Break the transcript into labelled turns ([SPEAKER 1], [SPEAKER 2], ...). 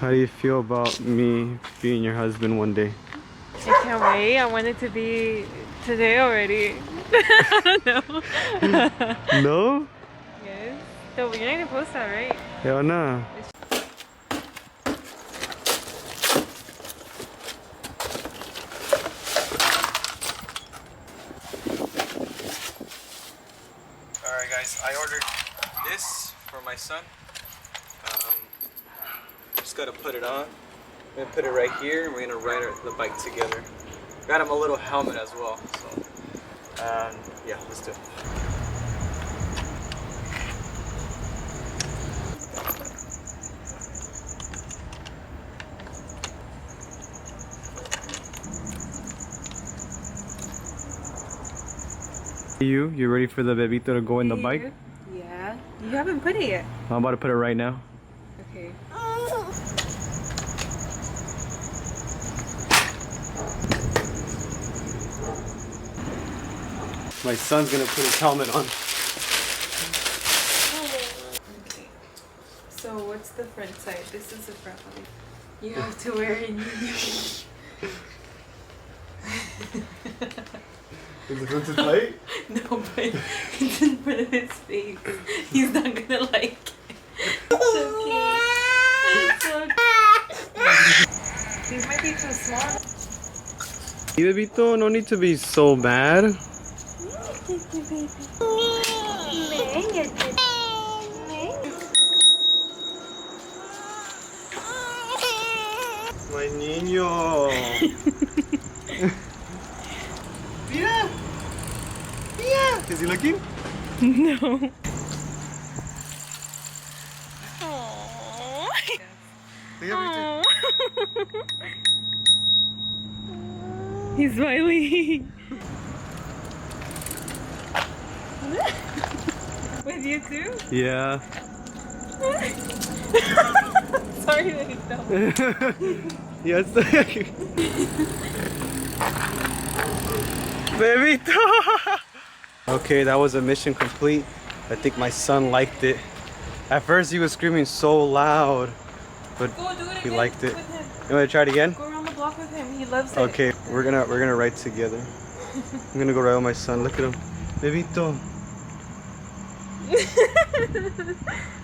[SPEAKER 1] How do you feel about me being your husband one day?
[SPEAKER 2] I can't wait. I want it to be today already. I don't know.
[SPEAKER 1] No?
[SPEAKER 2] Yes. So you're not gonna post that, right?
[SPEAKER 1] Hell nah. Alright guys, I ordered this for my son. Just gotta put it on. We're gonna put it right here and we're gonna ride the bike together. Got him a little helmet as well, so yeah, let's do it. You ready for the bebito to go in the bike?
[SPEAKER 2] Yeah. You haven't put it yet.
[SPEAKER 1] I'm about to put it right now.
[SPEAKER 2] Okay.
[SPEAKER 1] My son's gonna put his helmet on.
[SPEAKER 2] Okay. So what's the front side? This is the front one. You have to wear it.
[SPEAKER 1] Is it going to play?
[SPEAKER 2] No, but it's in front of his face. He's not gonna like it. It's okay. It's okay. These might be too small.
[SPEAKER 1] Bebito, no need to be so bad. My niño. Mira. Mira. Is he looking?
[SPEAKER 2] No.
[SPEAKER 1] Aww.
[SPEAKER 2] He's smiling. With you too?
[SPEAKER 1] Yeah.
[SPEAKER 2] Sorry that he's dumb.
[SPEAKER 1] Yes. Bebito. Okay, that was a mission complete. I think my son liked it. At first he was screaming so loud, but
[SPEAKER 2] Go do it
[SPEAKER 1] he
[SPEAKER 2] again
[SPEAKER 1] liked it.
[SPEAKER 2] with him.
[SPEAKER 1] You want to try it again?
[SPEAKER 2] Go around the block with him. He loves it.
[SPEAKER 1] Okay, we're gonna ride together. I'm gonna go ride with my son. Look at him, Bebito.